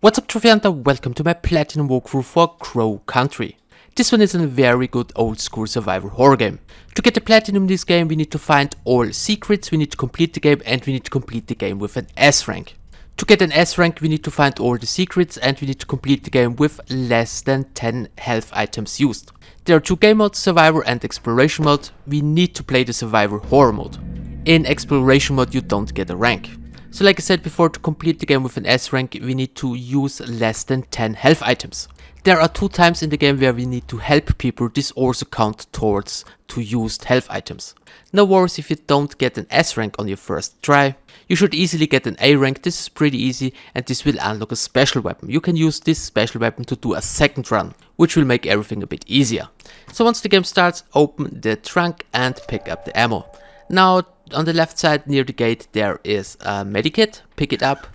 What's up, Trophy Hunter? Welcome to my Platinum walkthrough for Crow Country. This one is a very good old school survival horror game. To get the Platinum in this game we need to find all secrets, we need to complete the game, and we need to complete the game with an S rank. To get an S rank we need to find all the secrets and we need to complete the game with less than 10 health items used. There are two game modes, survivor and exploration mode. We need to play the survivor horror mode. In exploration mode you don't get a rank. So like I said before, to complete the game with an S rank we need to use less than 10 health items. There are 2 times in the game where we need to help people. This also counts towards 2 used health items. No worries if you don't get an S rank on your first try. You should easily get an A rank. This is pretty easy and this will unlock a special weapon. You can use this special weapon to do a second run, which will make everything a bit easier. So once the game starts, open the trunk and pick up the ammo. Now on the left side near the gate there is a medikit, pick it up,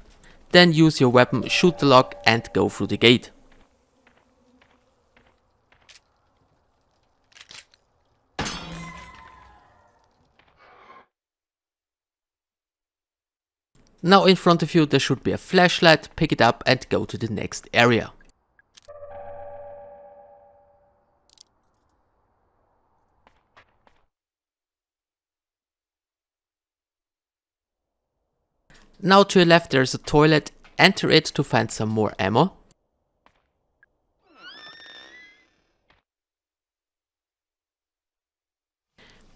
then use your weapon, shoot the lock and go through the gate. Now in front of you there should be a flashlight, pick it up and go to the next area. Now to your left there is a toilet, enter it to find some more ammo.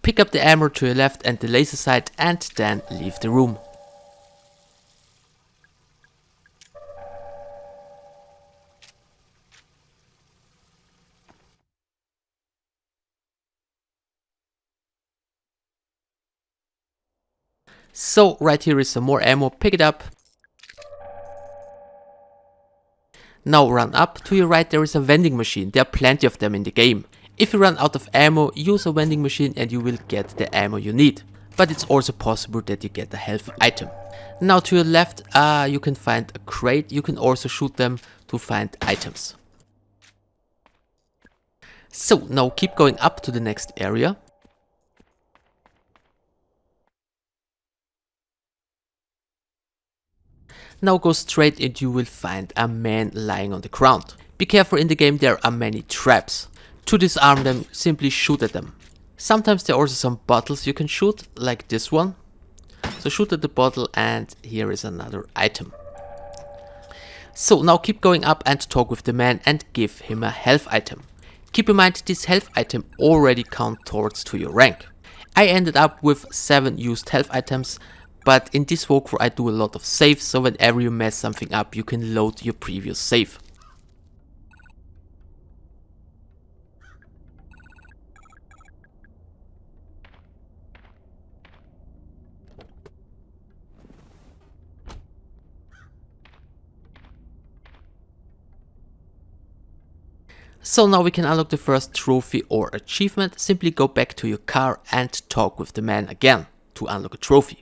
Pick up the ammo to your left and the laser sight and then leave the room. So right here is some more ammo, pick it up. Now run up, to your right there is a vending machine, there are plenty of them in the game. If you run out of ammo, use a vending machine and you will get the ammo you need. But it's also possible that you get a health item. Now to your left you can find a crate, you can also shoot them to find items. So now keep going up to the next area. Now go straight and you will find a man lying on the ground. Be careful, in the game there are many traps. To disarm them, simply shoot at them. Sometimes there are also some bottles you can shoot, like this one. So shoot at the bottle and here is another item. So now keep going up and talk with the man and give him a health item. Keep in mind this health item already counts towards to your rank. I ended up with 7 used health items. But in this walkthrough I do a lot of saves, so whenever you mess something up you can load your previous save. So now we can unlock the first trophy or achievement. Simply go back to your car and talk with the man again to unlock a trophy.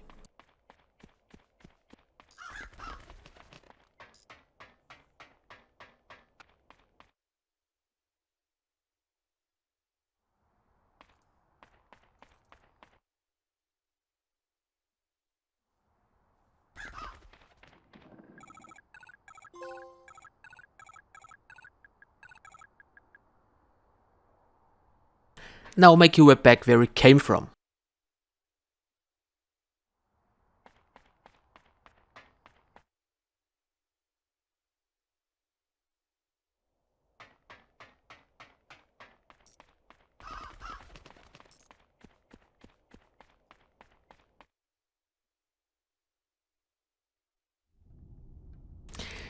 Now make your way back where you came from.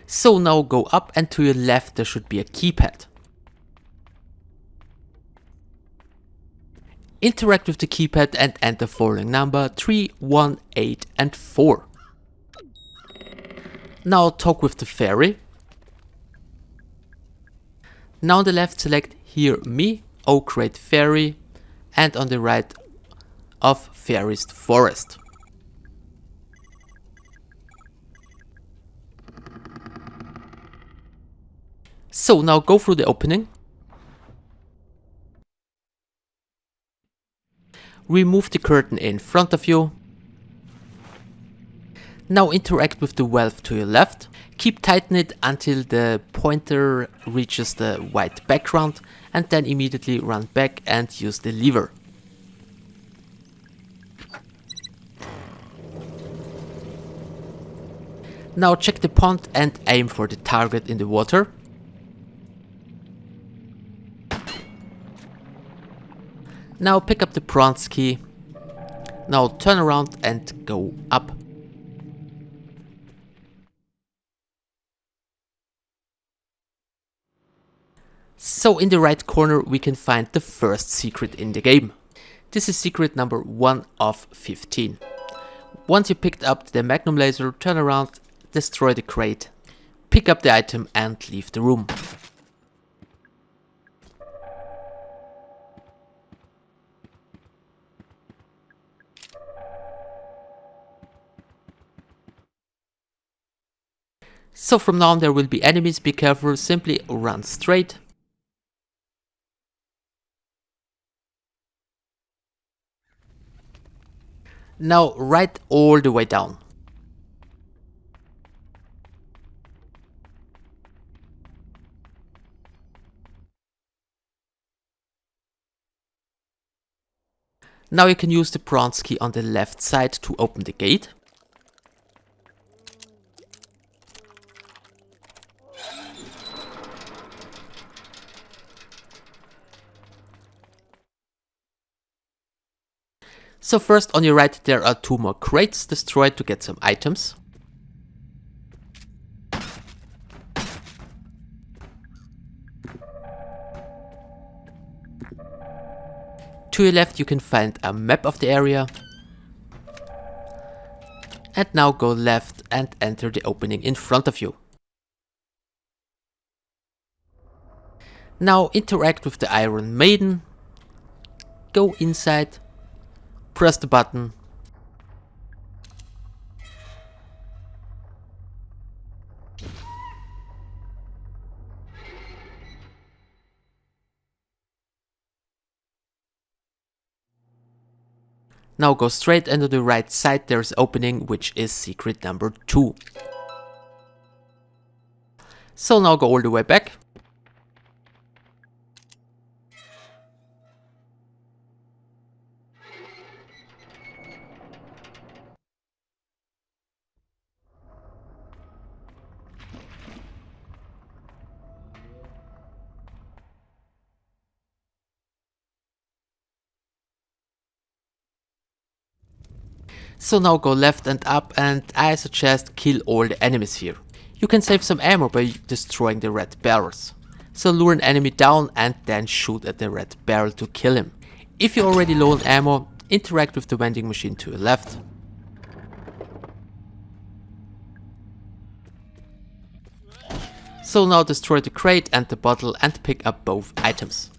So now go up and to your left there should be a keypad. Interact with the keypad and enter following number 3, 1, 8 and 4. Now talk with the fairy. Now on the left select Hear Me, Oak Great Fairy, and on the right of Fairest Forest. So now go through the opening. Remove the curtain in front of you. Now interact with the valve to your left. Keep tighten it until the pointer reaches the white background and then immediately run back and use the lever. Now check the pond and aim for the target in the water. Now pick up the bronze key. Now turn around and go up. So in the right corner we can find the first secret in the game. This is secret number 1 of 15. Once you picked up the Magnum laser, turn around, destroy the crate, pick up the item and leave the room. So from now on there will be enemies, be careful, simply run straight. Now right all the way down. Now you can use the bronze key on the left side to open the gate. So first on your right there are 2 more crates destroyed to get some items. To your left you can find a map of the area. And now go left and enter the opening in front of you. Now interact with the Iron Maiden. Go inside. Press the button. Now go straight and to the right side there is opening, which is secret number 2. So now go all the way back. So now go left and up, and I suggest kill all the enemies here. You can save some ammo by destroying the red barrels. So lure an enemy down and then shoot at the red barrel to kill him. If you're already low on ammo, interact with the vending machine to your left. So now destroy the crate and the bottle and pick up both items.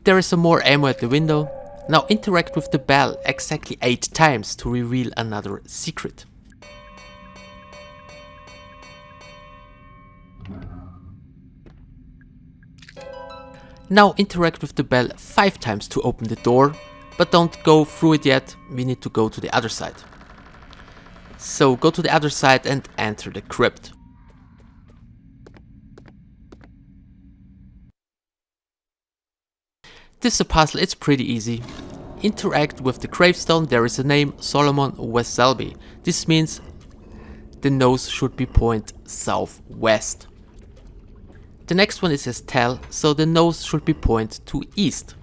There is some more ammo at the window. Now interact with the bell exactly 8 times to reveal another secret. Now interact with the bell 5 times to open the door, but don't go through it yet, we need to go to the other side. So go to the other side and enter the crypt. This is a puzzle, it's pretty easy. Interact with the gravestone, there is a name, Solomon West-Selby. This means the nose should be point southwest. The next one is Estelle, so the nose should be point to east.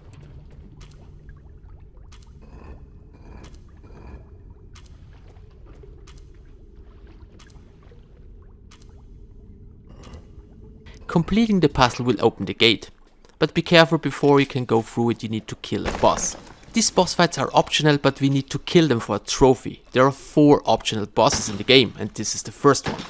Completing the puzzle will open the gate. But be careful, before you can go through it you need to kill a boss. These boss fights are optional, but we need to kill them for a trophy. There are 4 optional bosses in the game and this is the first one.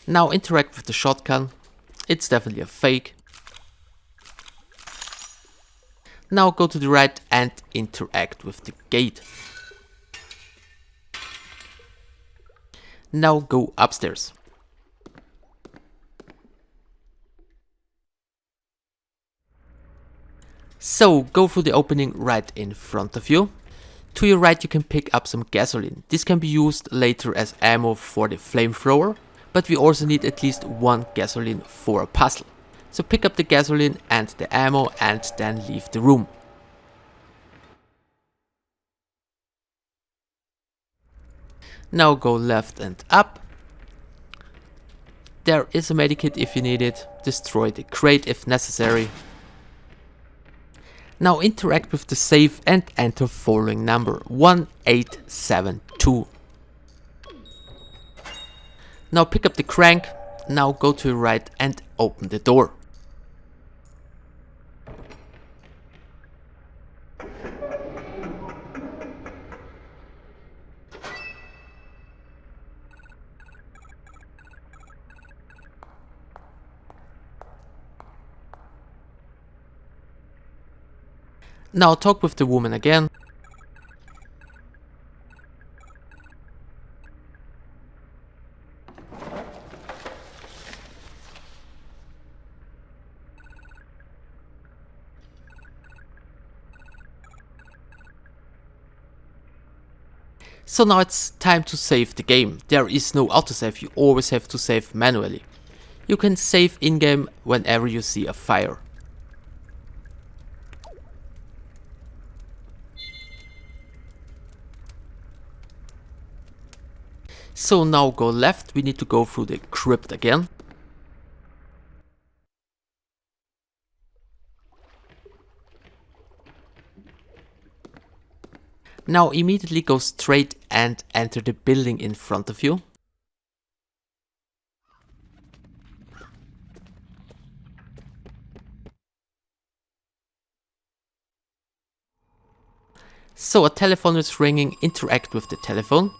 Now interact with the shotgun. It's definitely a fake. Now go to the right and interact with the gate. Now go upstairs. So go through the opening right in front of you. To your right you can pick up some gasoline. This can be used later as ammo for the flamethrower, but we also need at least one gasoline for a puzzle. So pick up the gasoline and the ammo and then leave the room. Now go left and up. There is a medikit if you need it. Destroy the crate if necessary. Now interact with the safe and enter following number 1872. Now pick up the crank. Now go to your right and open the door. Now talk with the woman again. So now it's time to save the game. There is no autosave, you always have to save manually. You can save in-game whenever you see a fire. So now go left, we need to go through the crypt again. Now immediately go straight and enter the building in front of you. So a telephone is ringing, interact with the telephone.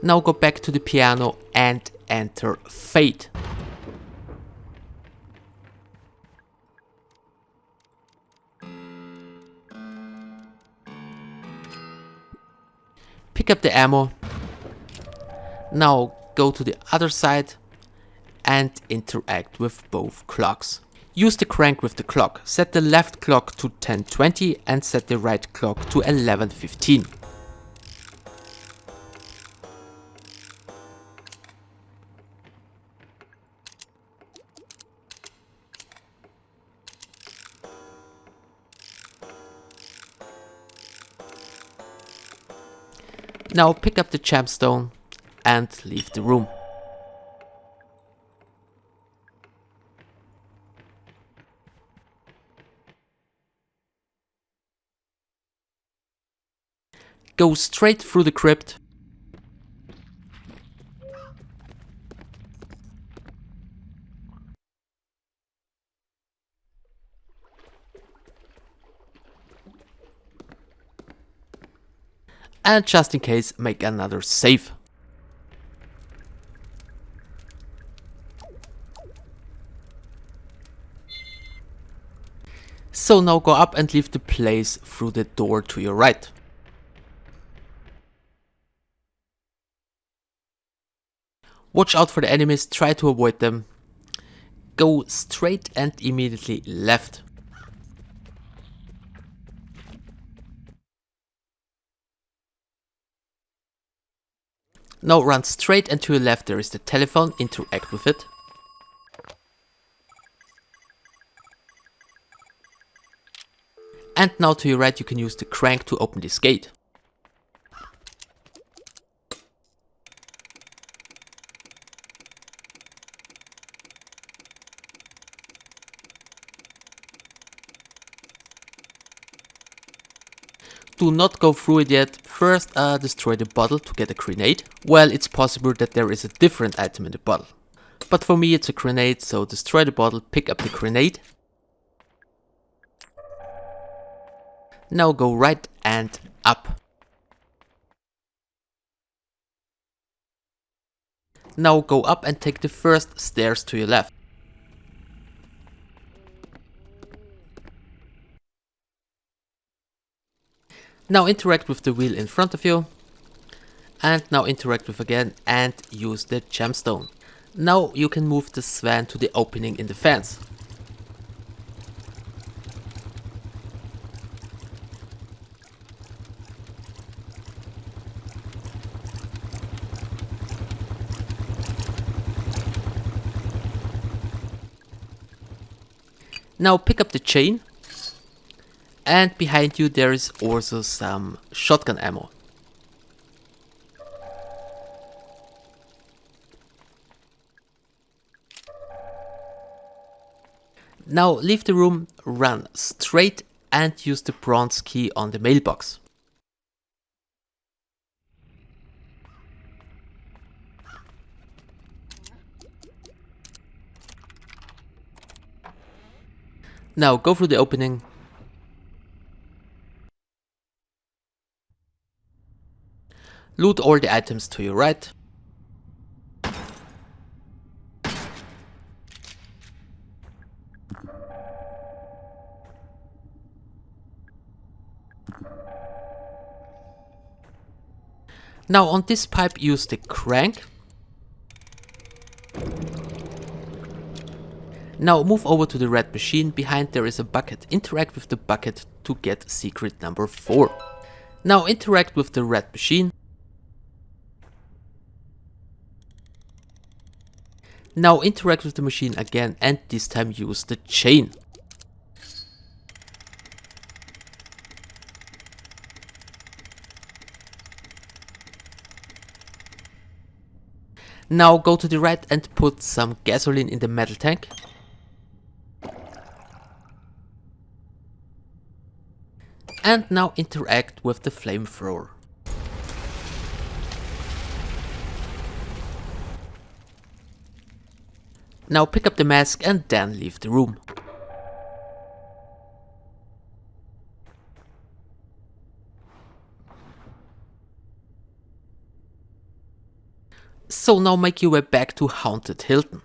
Now go back to the piano and enter Fate. Pick up the ammo. Now go to the other side and interact with both clocks. Use the crank with the clock. Set the left clock to 10:20 and set the right clock to 11:15. Now pick up the gemstone and leave the room. Go straight through the crypt. And just in case, make another save. So now go up and leave the place through the door to your right. Watch out for the enemies, try to avoid them. Go straight and immediately left. Now run straight and to your left there is the telephone, interact with it. And now to your right you can use the crank to open this gate. Do not go through it yet. First destroy the bottle to get a grenade. Well, it's possible that there is a different item in the bottle. But for me it's a grenade, so destroy the bottle, pick up the grenade. Now go right and up. Now go up and take the first stairs to your left. Now interact with the wheel in front of you. And now interact with again and use the gemstone. Now you can move the Swan to the opening in the fence. Now pick up the chain, and behind you there is also some shotgun ammo. Now leave the room, run straight and use the bronze key on the mailbox. Now go through the opening. Loot all the items to your right. Now on this pipe use the crank. Now move over to the red machine. Behind there is a bucket. Interact with the bucket to get secret number 4. Now interact with the red machine. Now interact with the machine again and this time use the chain. Now go to the right and put some gasoline in the metal tank. And now interact with the flamethrower. Now pick up the mask and then leave the room. So now make your way back to Haunted Hilton.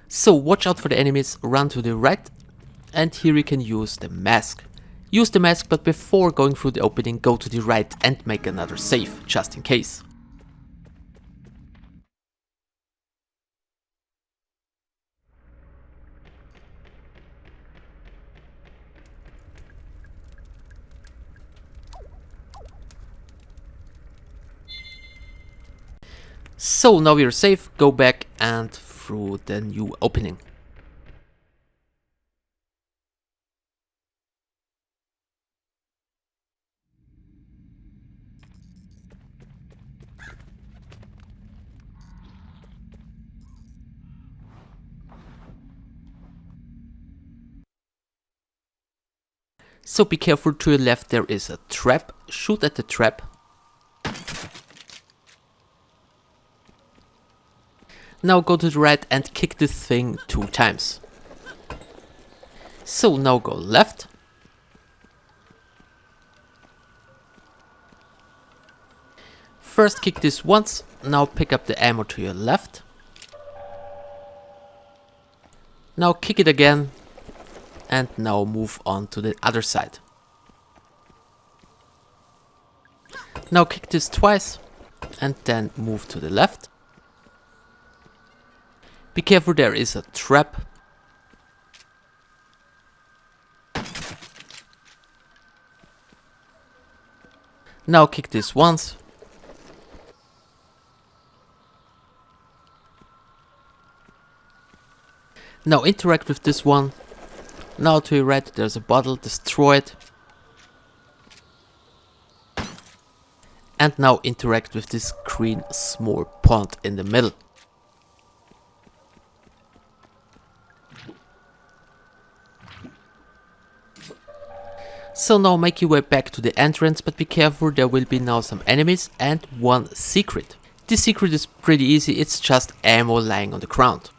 So watch out for the enemies, run to the right, and here you can use the mask. Use the mask, but before going through the opening, go to the right and make another save, just in case. So now you're safe, go back and through the new opening. So be careful, to your left there is a trap, shoot at the trap. Now go to the right and kick this thing 2 times. So now go left. First kick this once, now pick up the ammo to your left. Now kick it again. And now move on to the other side. Now kick this twice and then move to the left. Be careful, there is a trap. Now kick this once. Now interact with this one. Now to your right there's a bottle, destroy it. And now interact with this green small pond in the middle. So now make your way back to the entrance, but be careful, there will be now some enemies and one secret. This secret is pretty easy, it's just ammo lying on the ground.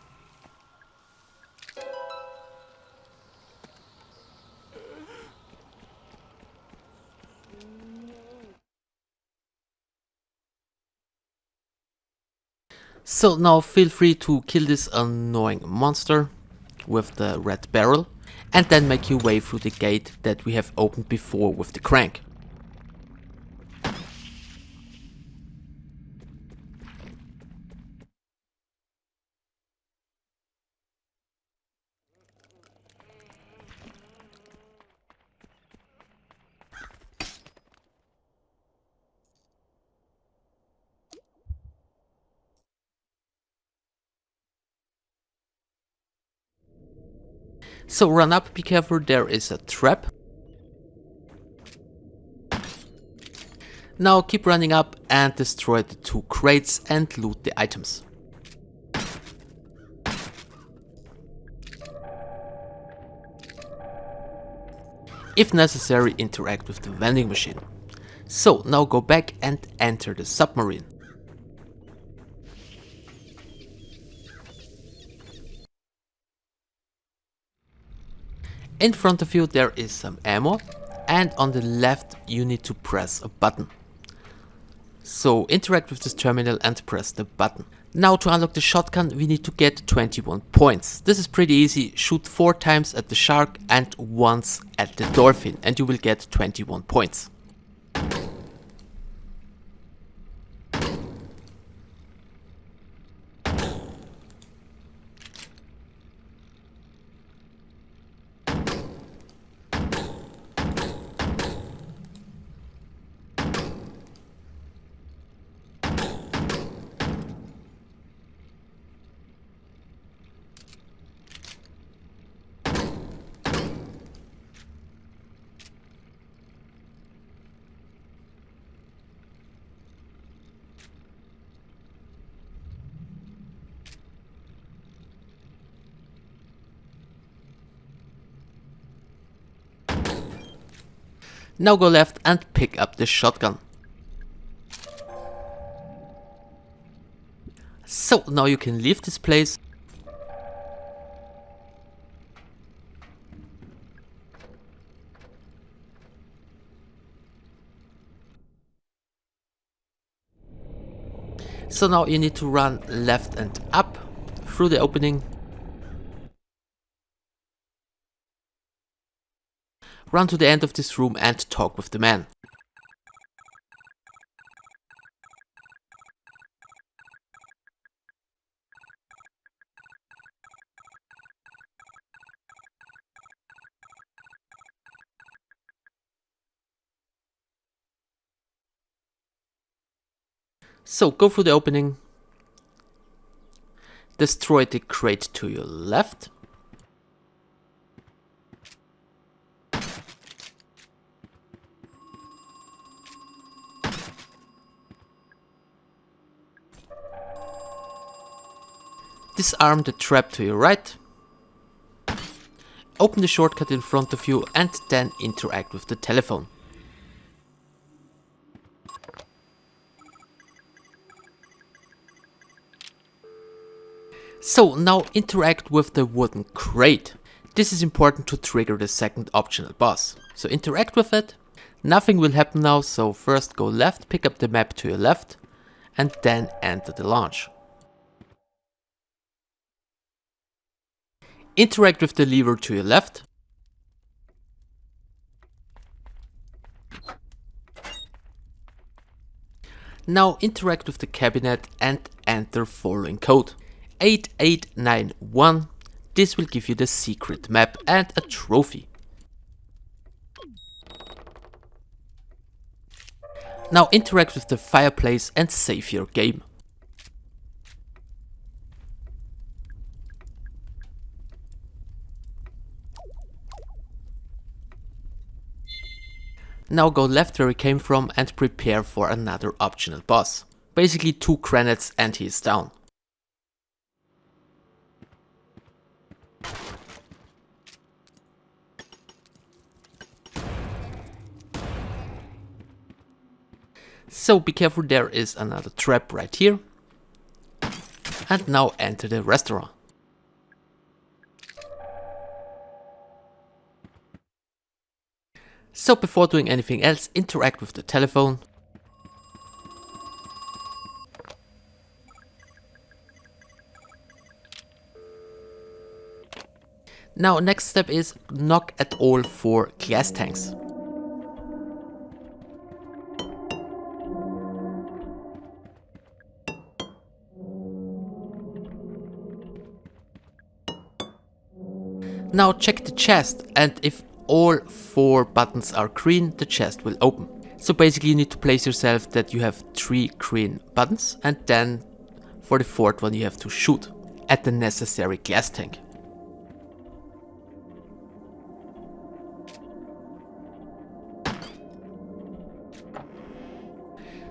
So now feel free to kill this annoying monster with the red barrel and then make your way through the gate that we have opened before with the crank. So run up, be careful, there is a trap. Now keep running up and destroy the 2 crates and loot the items. If necessary, interact with the vending machine. So now go back and enter the submarine. In front of you there is some ammo, and on the left you need to press a button. So interact with this terminal and press the button. Now to unlock the shotgun we need to get 21 points. This is pretty easy, shoot 4 times at the shark and once at the dolphin and you will get 21 points. Now go left and pick up the shotgun. So now you can leave this place. So now you need to run left and up through the opening. Run to the end of this room and talk with the man. So go through the opening. Destroy the crate to your left. Disarm the trap to your right. Open the shortcut in front of you and then interact with the telephone. So now interact with the wooden crate. This is important to trigger the second optional boss. So interact with it. Nothing will happen now, so first go left, pick up the map to your left and then enter the launch. Interact with the lever to your left. Now interact with the cabinet and enter following code. 8891. This will give you the secret map and a trophy. Now interact with the fireplace and save your game. Now go left where he came from and prepare for another optional boss. Basically 2 grenades and he is down. So be careful, there is another trap right here. And now enter the restaurant. So before doing anything else, interact with the telephone. Now next step is knock at all 4 glass tanks. Now check the chest, and if all 4 buttons are green, the chest will open. So basically you need to place yourself that you have 3 green buttons, and then for the 4th one you have to shoot at the necessary glass tank.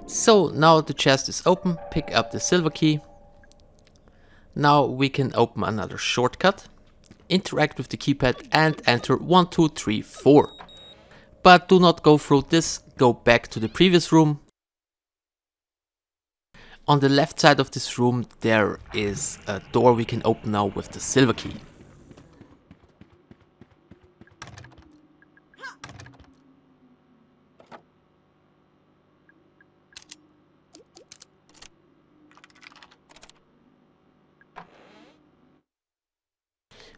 So now the chest is open, pick up the silver key. Now we can open another shortcut, interact with the keypad and enter 1, 2, 3, 4. But do not go through this, go back to the previous room. On the left side of this room there is a door we can open now with the silver key.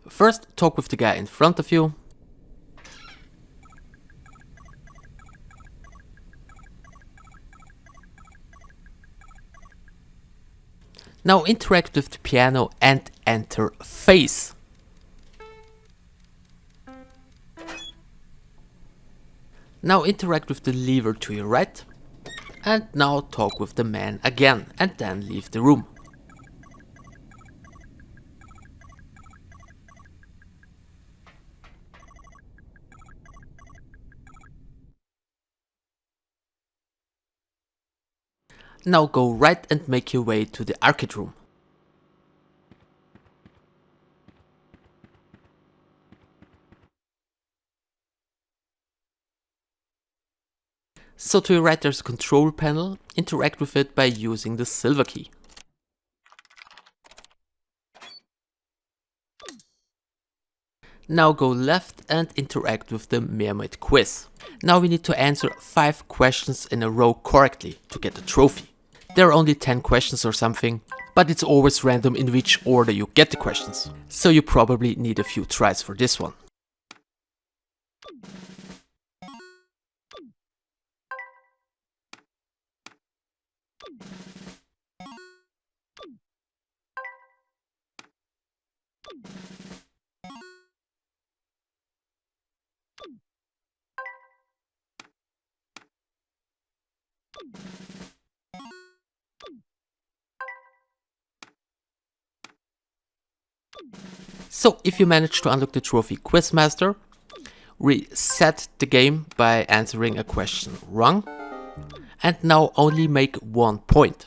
First, talk with the guy in front of you. Now interact with the piano and enter face. Now interact with the lever to your right. And now talk with the man again and then leave the room. Now go right and make your way to the arcade room. So to your right there's a control panel, interact with it by using the silver key. Now go left and interact with the Mermaid quiz. Now we need to answer 5 questions in a row correctly to get a trophy. There are only 10 questions or something, but it's always random in which order you get the questions. So you probably need a few tries for this one. So if you manage to unlock the trophy Quizmaster, reset the game by answering a question wrong, and now only make 1 point.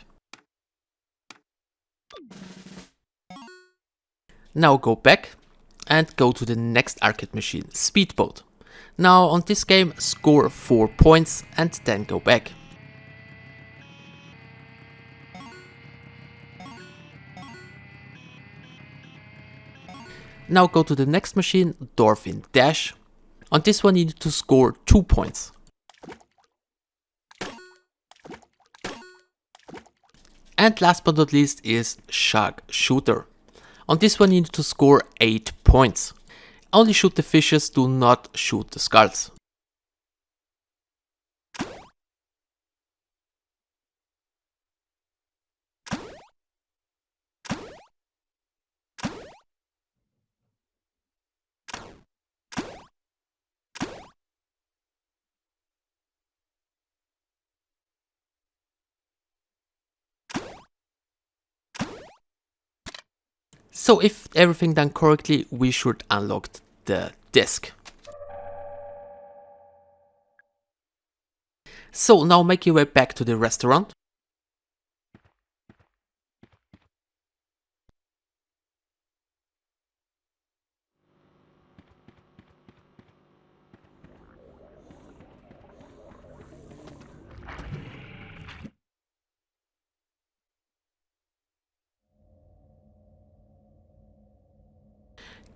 Now go back and go to the next arcade machine, Speedboat. Now on this game score 4 points and then go back. Now go to the next machine, Dolphin Dash. On this one you need to score 2 points. And last but not least is Shark Shooter. On this one you need to score 8 points. Only shoot the fishes, do not shoot the skulls. So if everything done correctly, we should unlock the disc. So now make your way back to the restaurant.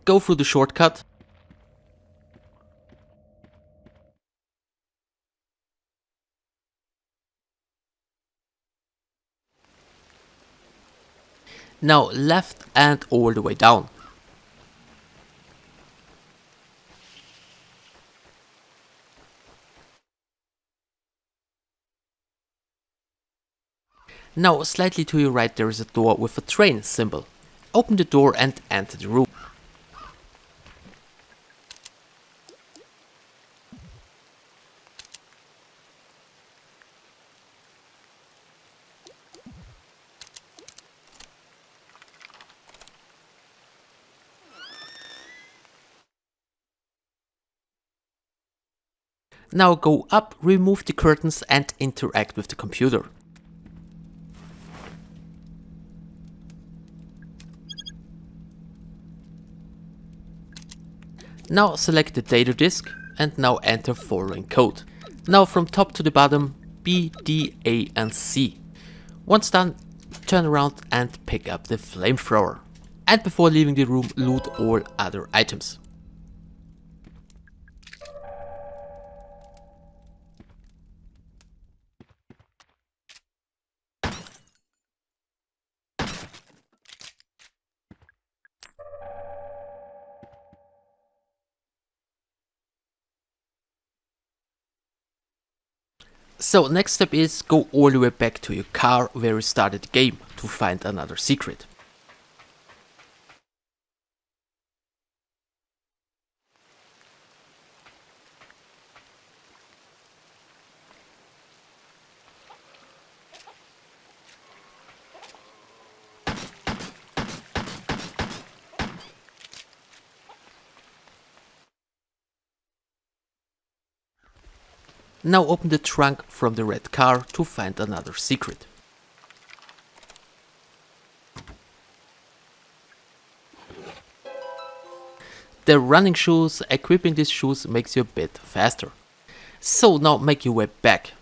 Go through the shortcut. Now left and all the way down. Now slightly to your right there is a door with a train symbol. Open the door and enter the room. Now go up, remove the curtains and interact with the computer. Now select the data disk and now enter following code. Now from top to the bottom, B, D, A and C. Once done, turn around and pick up the Flamethrower. And before leaving the room, loot all other items. So next step is go all the way back to your car where you started the game to find another secret. Now open the trunk from the red car to find another secret. The running shoes, equipping these shoes makes you a bit faster. So now make your way back.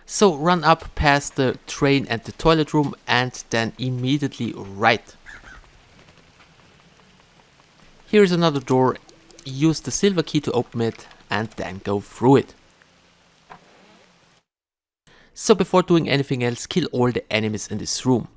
So run up past the train and the toilet room and then immediately right. Here is another door, use the silver key to open it and then go through it. So before doing anything else, kill all the enemies in this room.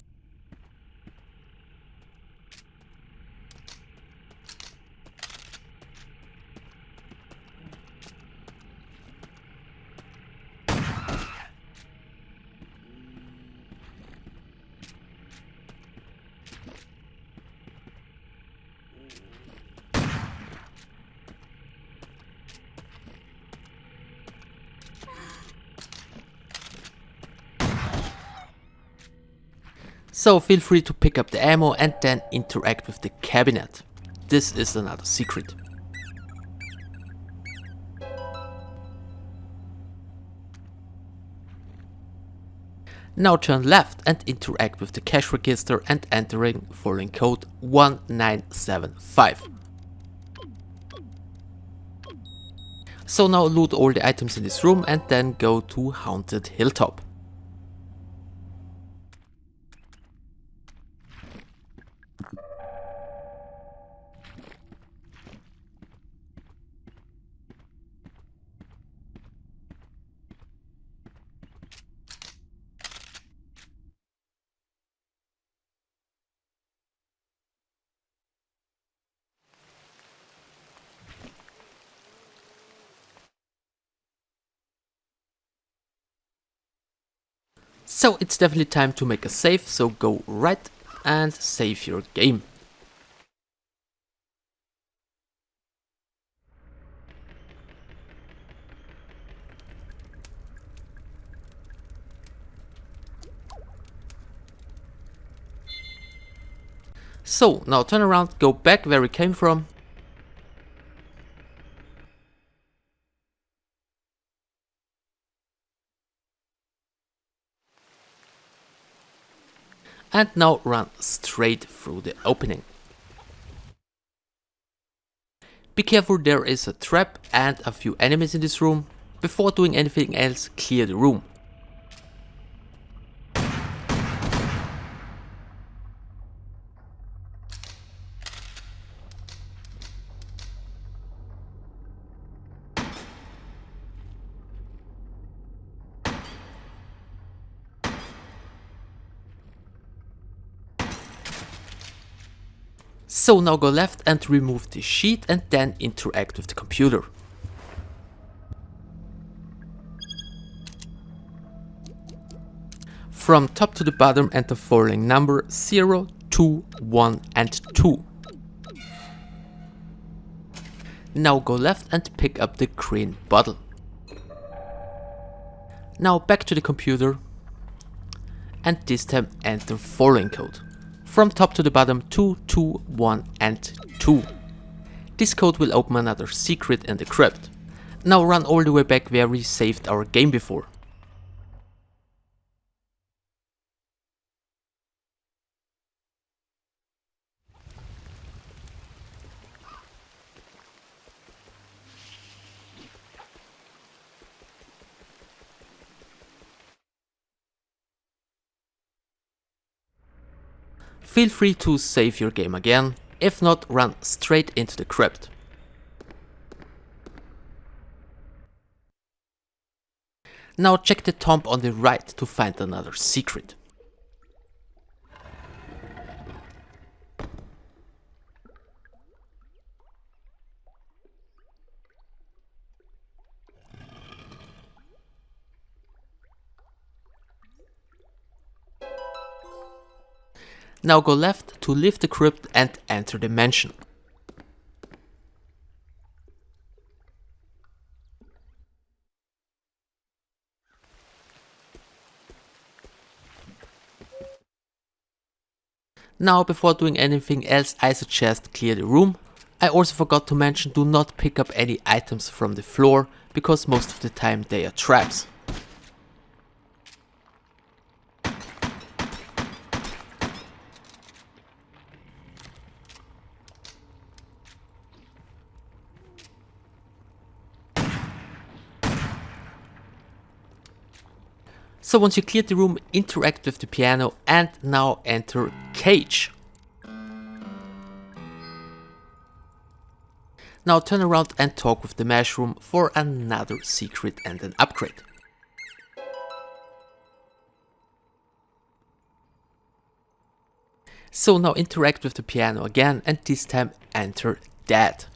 So feel free to pick up the ammo and then interact with the cabinet. This is another secret. Now turn left and interact with the cash register and entering following code 1975. So now loot all the items in this room and then go to Haunted Hilltop. So it's definitely time to make a save, so go right and save your game. So now turn around, go back where we came from. And now run straight through the opening. Be careful, there is a trap and a few enemies in this room. Before doing anything else, clear the room. So now go left and remove the sheet and then interact with the computer. From top to the bottom enter following number 0, 2, 1 and 2. Now go left and pick up the green bottle. Now back to the computer and this time enter following code. From top to the bottom 2, 2, 1 and 2. This code will open another secret in the crypt. Now run all the way back where we saved our game before. Feel free to save your game again, if not run straight into the crypt. Now check the tomb on the right to find another secret. Now go left to leave the crypt and enter the mansion. Now before doing anything else I suggest clear the room. I also forgot to mention do not pick up any items from the floor because most of the time they are traps. So once you cleared the room, interact with the piano and now enter cage. Now turn around and talk with the mushroom for another secret and an upgrade. So now interact with the piano again and this time enter dead.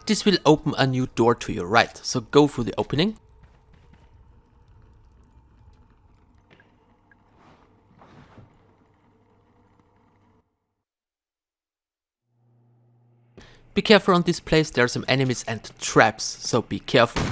This will open a new door to your right, so go through the opening. Be careful on this place, there are some enemies and traps, so be careful.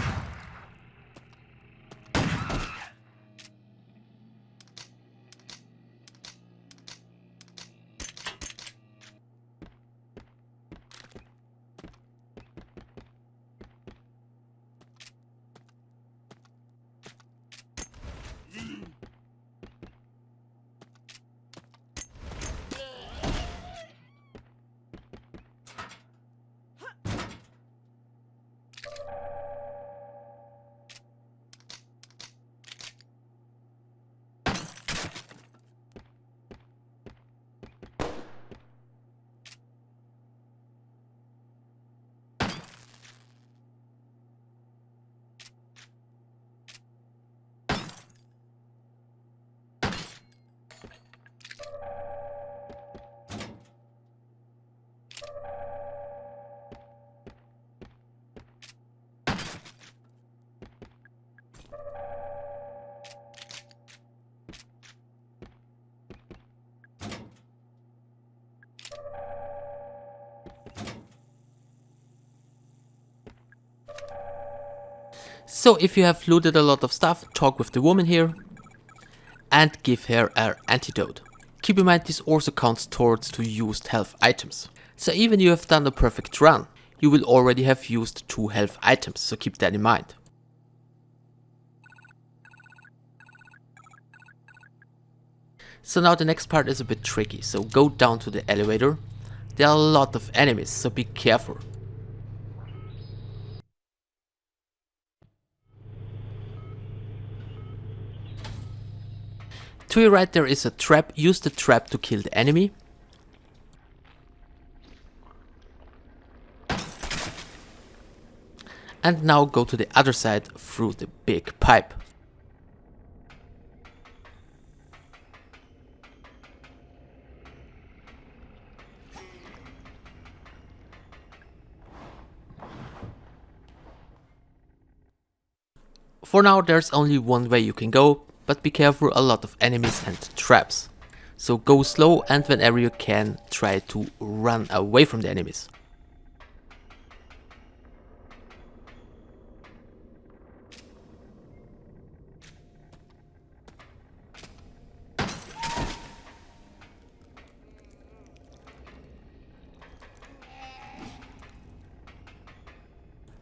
So if you have looted a lot of stuff, talk with the woman here and give her an antidote. Keep in mind this also counts towards to used health items. So even you have done a perfect run, you will already have used 2 health items, so keep that in mind. So now the next part is a bit tricky, so go down to the elevator. There are a lot of enemies, so be careful. To your right there is a trap, use the trap to kill the enemy. And now go to the other side through the big pipe. For now there's only one way you can go, but be careful, a lot of enemies and traps. So go slow and whenever you can try to run away from the enemies.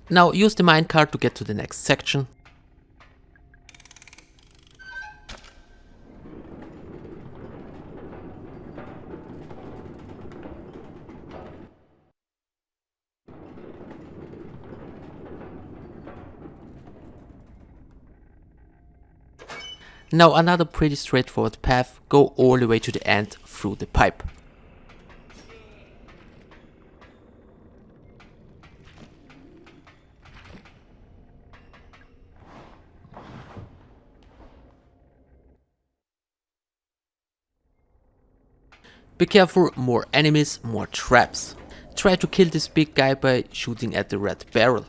Now use the minecart to get to the next section. Now another pretty straightforward path, go all the way to the end through the pipe. Be careful, more enemies, more traps. Try to kill this big guy by shooting at the red barrel.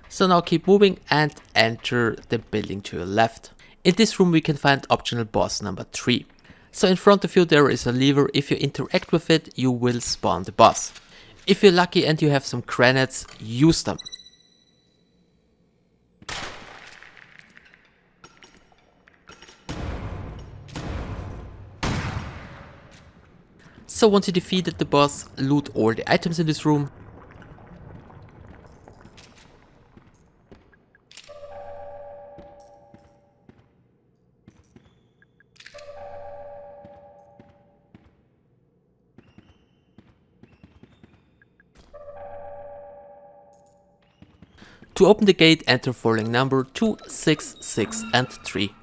So now keep moving and enter the building to your left. In this room we can find optional boss number 3. So in front of you there is a lever, if you interact with it you will spawn the boss. If you're lucky and you have some grenades, use them. So once you defeated the boss, loot all the items in this room. To open the gate, enter following number 2, 6, 6 and 3.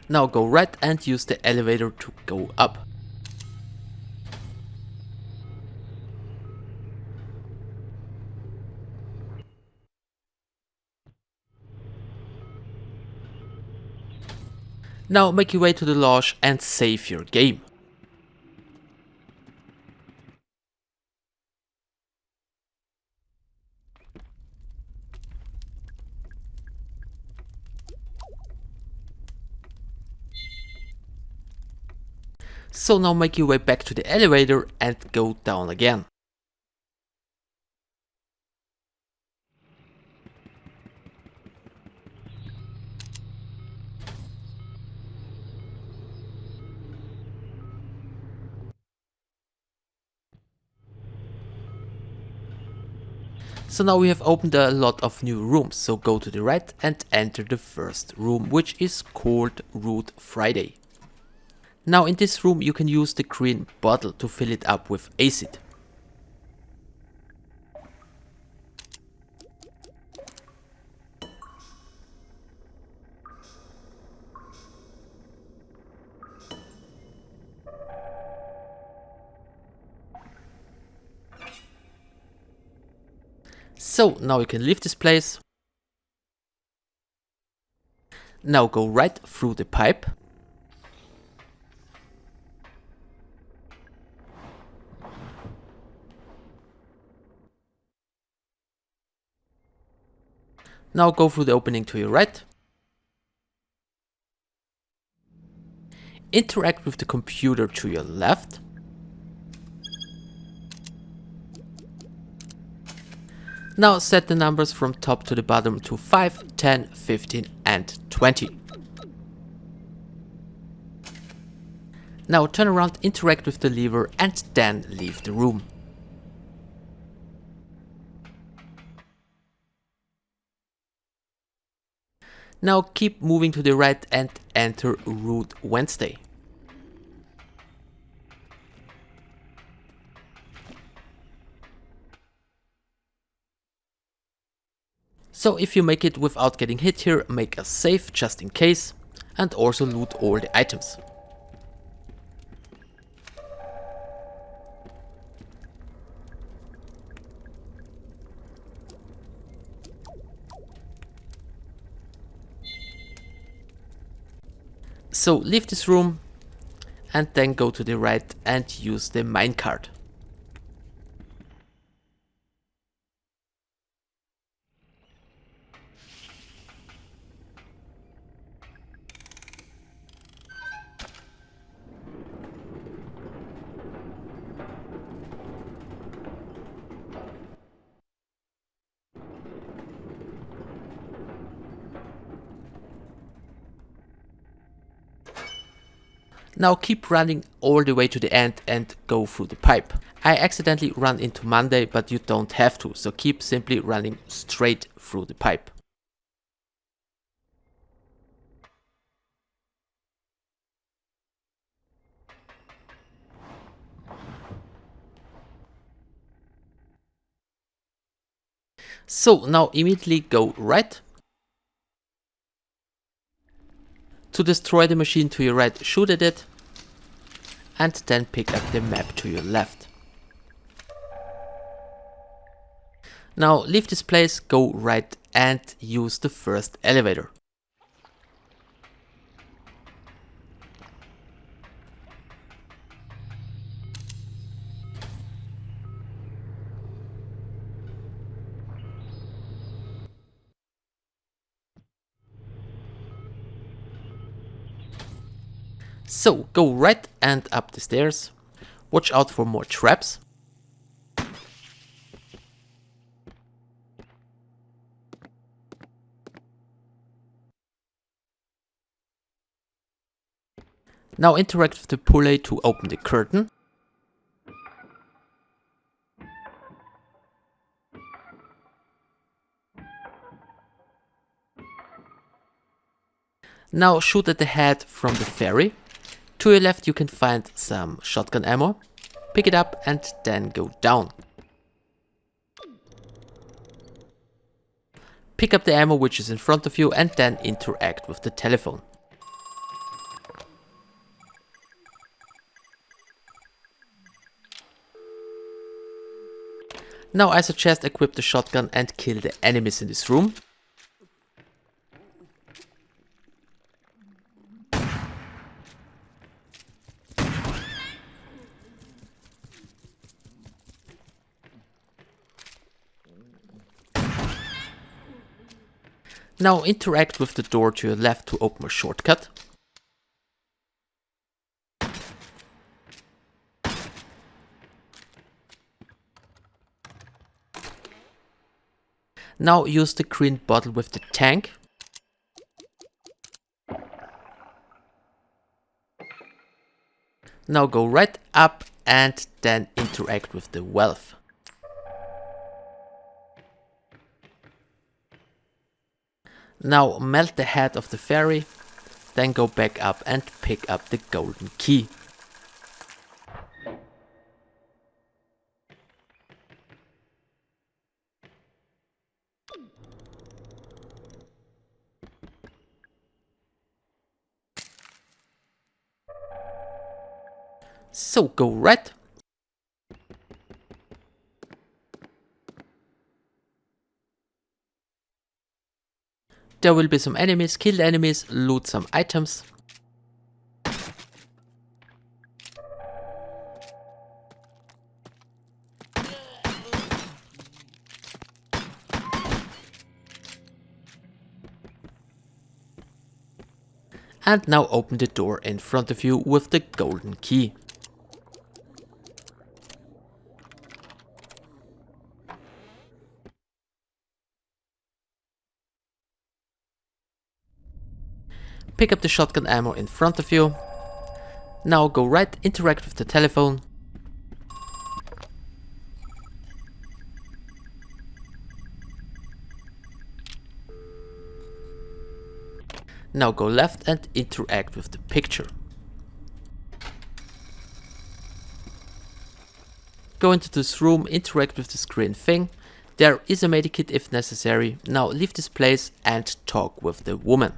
Now go right and use the elevator to go up. Now make your way to the lodge and save your game. So now make your way back to the elevator and go down again. So now we have opened a lot of new rooms, so go to the right and enter the first room, which is called Root Friday. Now in this room you can use the green bottle to fill it up with acid. So now you can leave this place. Now go right through the pipe. Now go through the opening to your right. Interact with the computer to your left. Now set the numbers from top to the bottom to 5, 10, 15 and 20. Now turn around, interact with the lever and then leave the room. Now keep moving to the right and enter Root Wednesday. So if you make it without getting hit here, make a save just in case and also loot all the items. So leave this room and then go to the right and use the minecart. Now keep running all the way to the end and go through the pipe. I accidentally ran into Monday, but you don't have to, so keep simply running straight through the pipe. So now immediately go right. To destroy the machine to your right, shoot at it. And then pick up the map to your left. Now leave this place, go right and use the first elevator. So go right and up the stairs. Watch out for more traps. Now interact with the pulley to open the curtain. Now shoot at the head from the ferry. To your left you can find some shotgun ammo. Pick it up and then go down. Pick up the ammo which is in front of you and then interact with the telephone. Now I suggest equip the shotgun and kill the enemies in this room. Now interact with the door to your left to open a shortcut. Now use the green bottle with the tank. Now go right up and then interact with the valve. Now melt the head of the ferry, then go back up and pick up the golden key. So go right. There will be some enemies, kill the enemies, loot some items. And now open the door in front of you with the golden key. Pick up the shotgun ammo in front of you. Now go right, interact with the telephone. Now go left and interact with the picture. Go into this room, interact with this green thing. There is a medikit if necessary. Now leave this place and talk with the woman.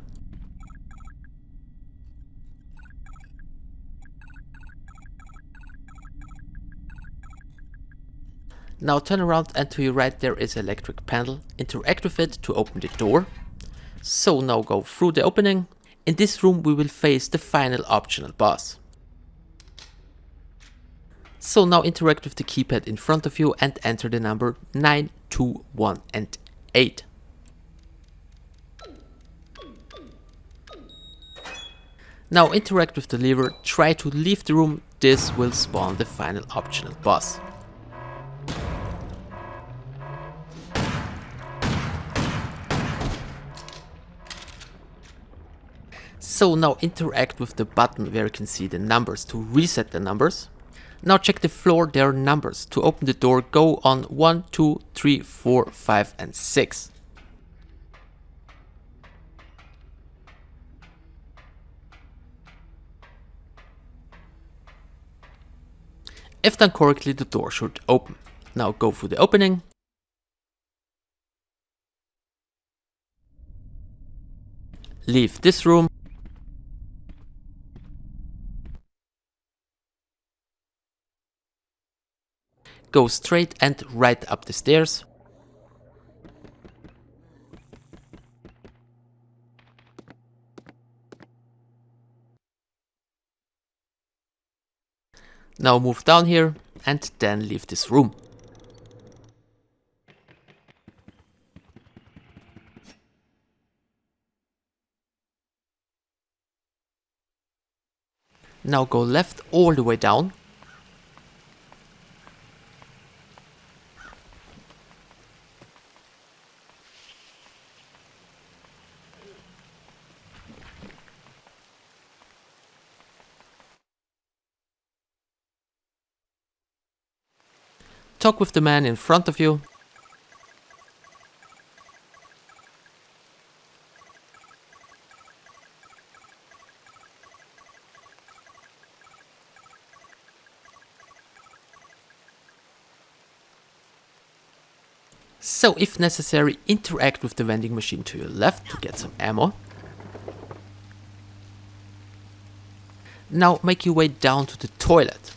Now turn around and to your right there is an electric panel. Interact with it to open the door. So now go through the opening. In this room we will face the final optional boss. So now interact with the keypad in front of you and enter the number 9, 2, 1 and 8. Now interact with the lever, try to leave the room, this will spawn the final optional boss. So now interact with the button where you can see the numbers to reset the numbers. Now check the floor, there are numbers. To open the door, go on 1, 2, 3, 4, 5 and 6. If done correctly, the door should open. Now go through the opening. Leave this room. Go straight and right up the stairs. Now move down here and then leave this room. Now go left all the way down. Talk with the man in front of you. So if necessary, interact with the vending machine to your left to get some ammo. Now make your way down to the toilet.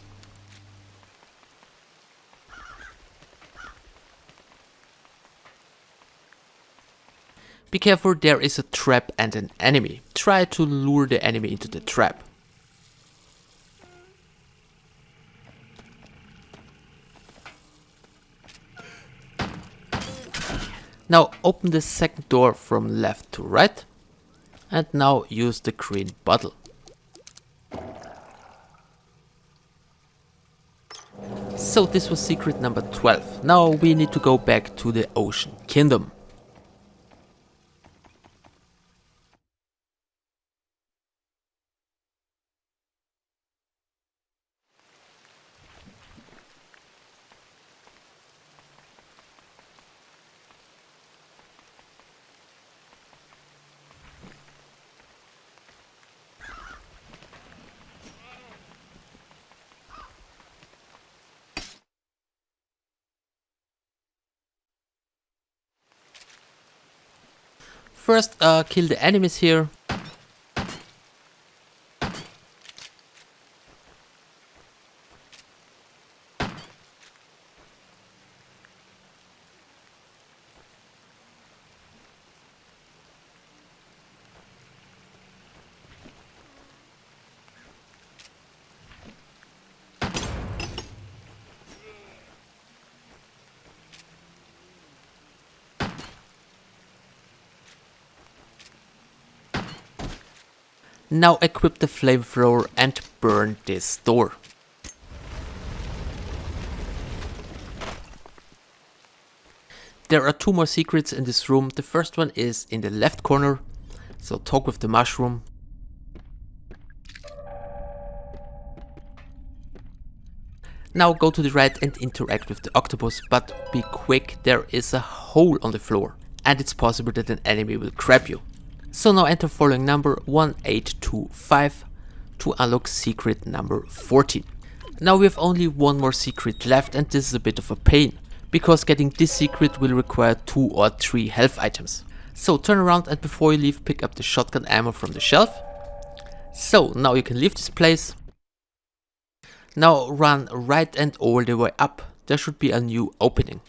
Be careful, there is a trap and an enemy. Try to lure the enemy into the trap. Now open the second door from left to right. And now use the green bottle. So this was secret number 12. Now we need to go back to the Ocean Kingdom. First, kill the enemies here. Now equip the Flamethrower and burn this door. There are two more secrets in this room. The first one is in the left corner, so talk with the mushroom. Now go to the right and interact with the octopus, but be quick, there is a hole on the floor and it's possible that an enemy will grab you. So now enter following number 1825 to unlock secret number 14. Now we have only one more secret left and this is a bit of a pain, because getting this secret will require 2 or 3 health items. So turn around and before you leave pick up the shotgun ammo from the shelf. So now you can leave this place. Now run right and all the way up, there should be a new opening.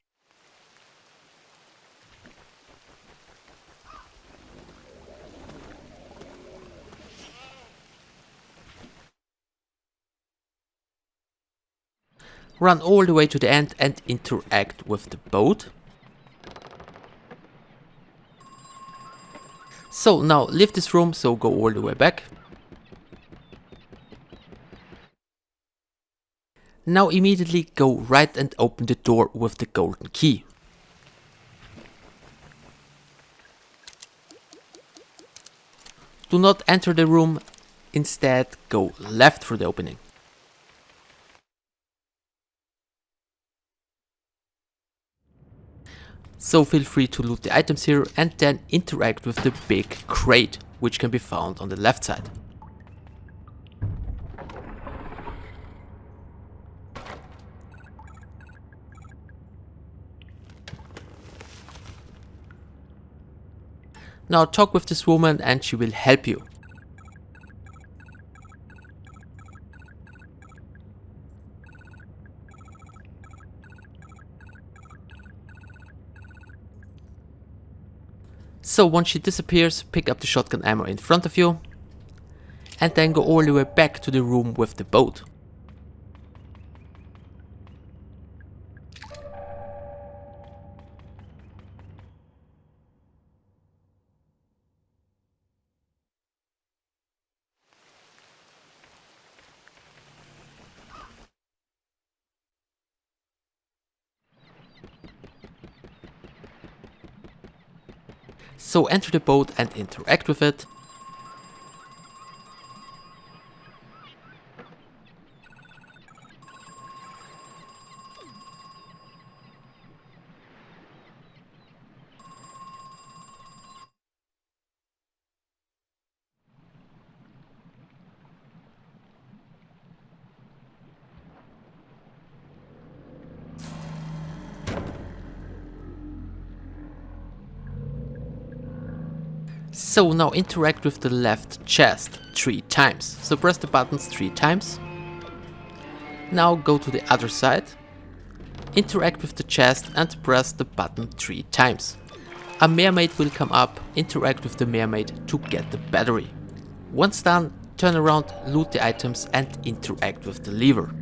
Run all the way to the end and interact with the boat. So now leave this room, so go all the way back. Now immediately go right and open the door with the golden key. Do not enter the room, instead go left through the opening. So feel free to loot the items here and then interact with the big crate, which can be found on the left side. Now talk with this woman and she will help you. So once she disappears, pick up the shotgun ammo in front of you and then go all the way back to the room with the boat. So enter the boat and interact with it. So now interact with the left chest 3 times. So press the buttons 3 times. Now go to the other side. Interact with the chest and press the button 3 times. A mermaid will come up, interact with the mermaid to get the battery. Once done, turn around, loot the items and interact with the lever.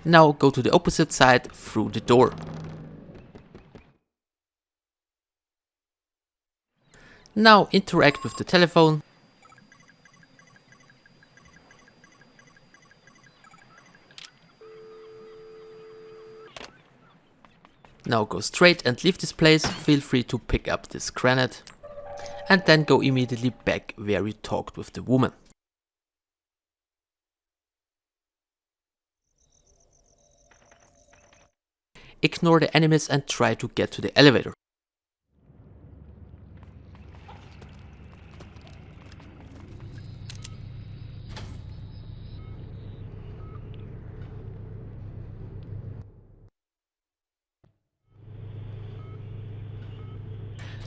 Now go to the opposite side through the door. Now interact with the telephone. Now go straight and leave this place, feel free to pick up this grenade. And then go immediately back where you talked with the woman. Ignore the enemies and try to get to the elevator.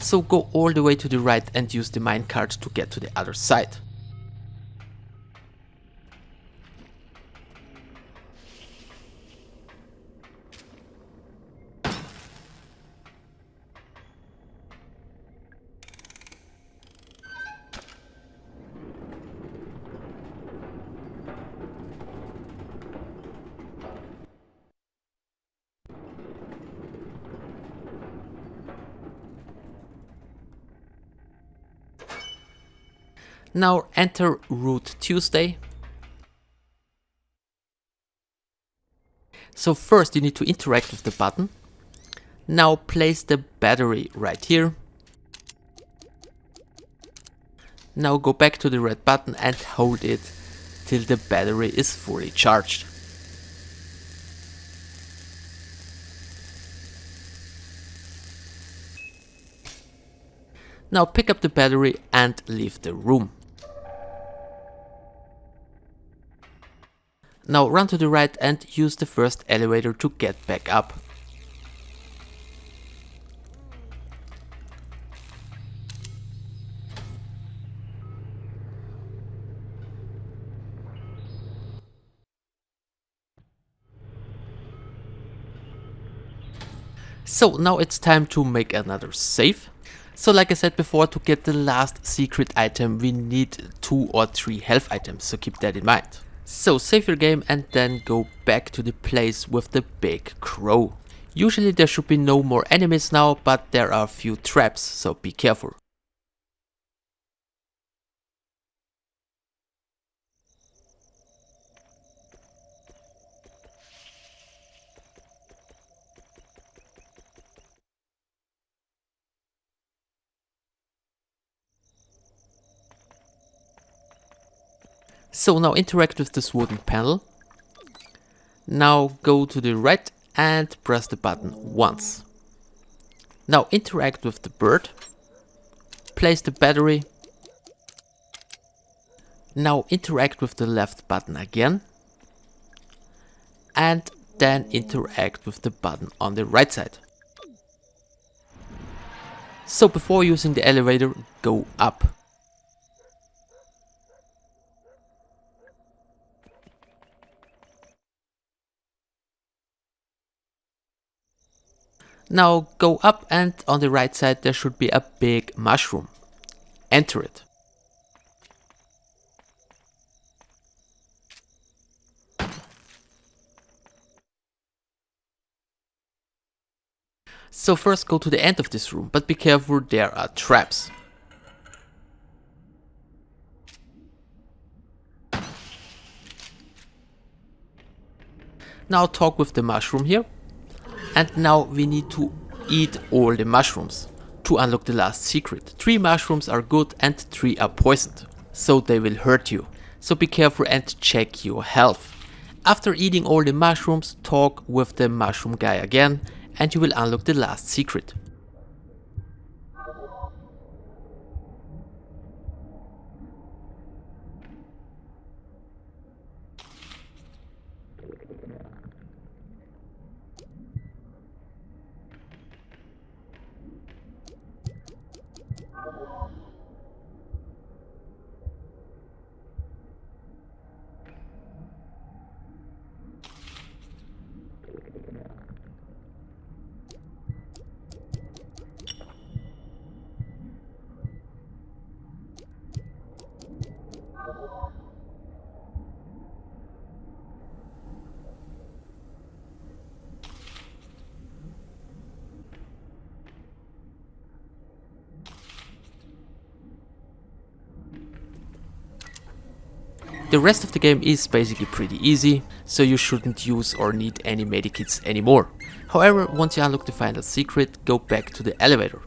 So go all the way to the right and use the minecart to get to the other side. Now enter Route Tuesday. So first you need to interact with the button. Now place the battery right here. Now go back to the red button and hold it till the battery is fully charged. Now pick up the battery and leave the room. Now run to the right and use the first elevator to get back up. So now it's time to make another save. So like I said before, to get the last secret item we need 2 or 3 health items, so keep that in mind. So save your game and then go back to the place with the big crow. Usually there should be no more enemies now, but there are a few traps, so be careful. So now interact with this wooden panel. Now go to the right and press the button once. Now interact with the bird. Place the battery. Now interact with the left button again. And then interact with the button on the right side. So before using the elevator, go up. Now go up and on the right side there should be a big mushroom. Enter it. So first go to the end of this room, but be careful, there are traps. Now talk with the mushroom here. And now we need to eat all the mushrooms to unlock the last secret. 3 mushrooms are good and 3 are poisoned, so they will hurt you. So be careful and check your health. After eating all the mushrooms, talk with the mushroom guy again and you will unlock the last secret. The rest of the game is basically pretty easy, so you shouldn't use or need any medikits anymore. However, once you unlock the final secret, go back to the elevator.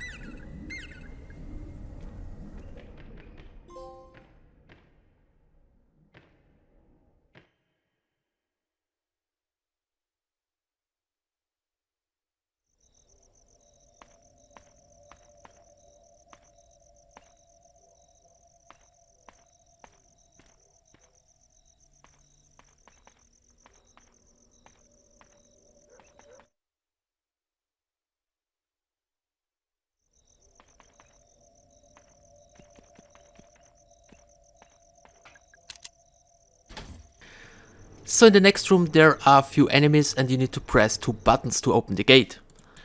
So in the next room there are a few enemies and you need to press 2 buttons to open the gate.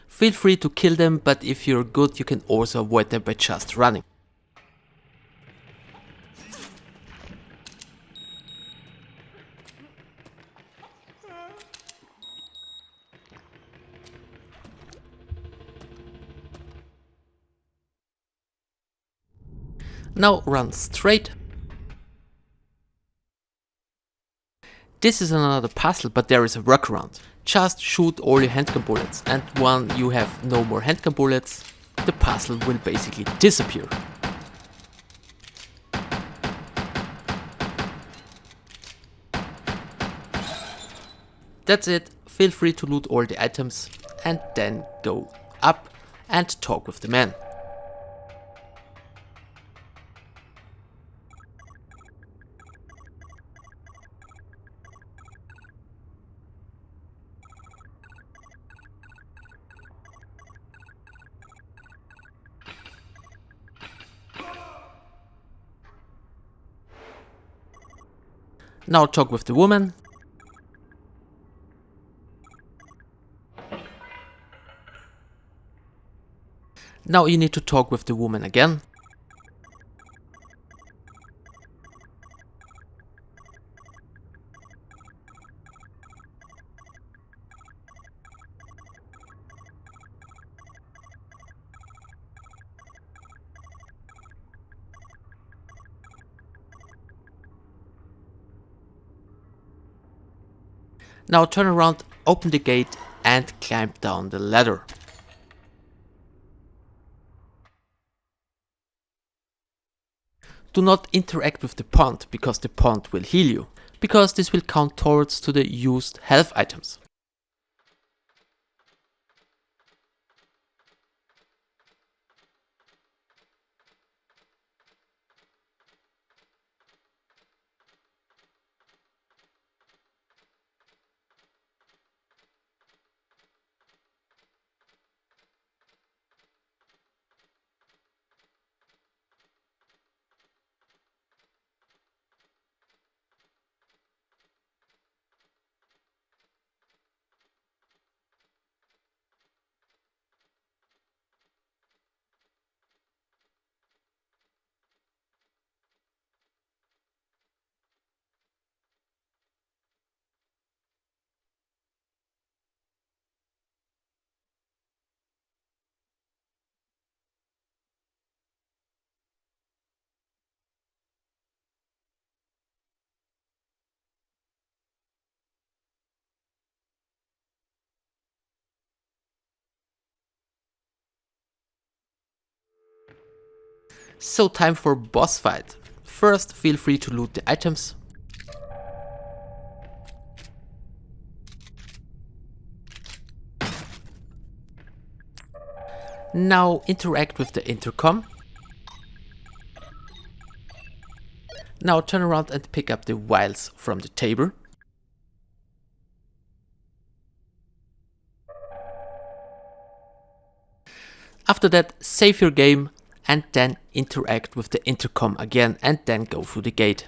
Feel free to kill them, but if you're good you can also avoid them by just running. Now run straight. This is another puzzle, but there is a workaround. Just shoot all your handgun bullets, and when you have no more handgun bullets, the puzzle will basically disappear. That's it. Feel free to loot all the items and then go up and talk with the man. Now talk with the woman. Now you need to talk with the woman again. Now turn around, open the gate and climb down the ladder. Do not interact with the pond because the pond will heal you, because this will count towards to the used health items. So time for boss fight. First, feel free to loot the items. Now interact with the intercom. Now turn around and pick up the vials from the table. After that, save your game and then interact with the intercom again and then go through the gate.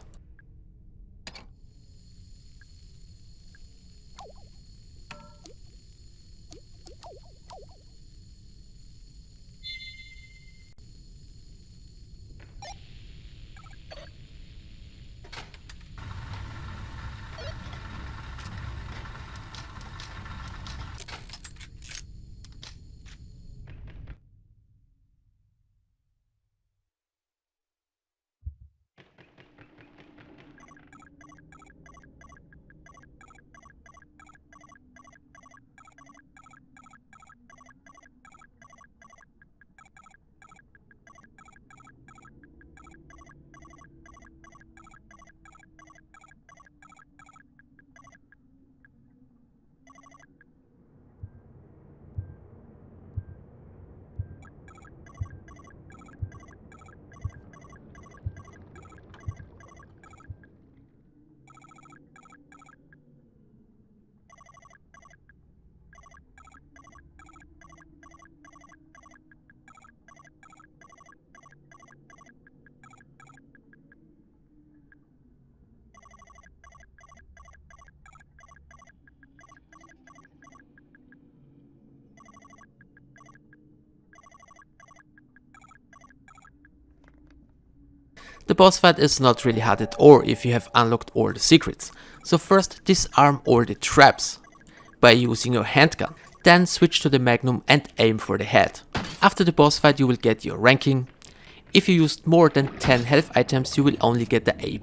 The boss fight is not really hard at all if you have unlocked all the secrets. So first disarm all the traps by using your handgun. Then switch to the Magnum and aim for the head. After the boss fight you will get your ranking. If you used more than 10 health items you will only get the A+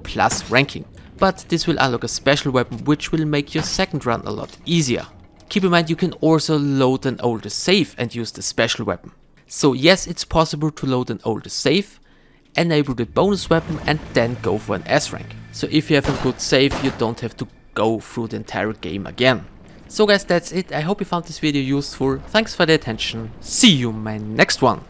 ranking. But this will unlock a special weapon which will make your second run a lot easier. Keep in mind you can also load an older save and use the special weapon. So yes, it's possible to load an older save, enable the bonus weapon and then go for an S rank. So if you have a good save you don't have to go through the entire game again. So guys, that's it. I hope you found this video useful. Thanks for the attention. See you in my next one.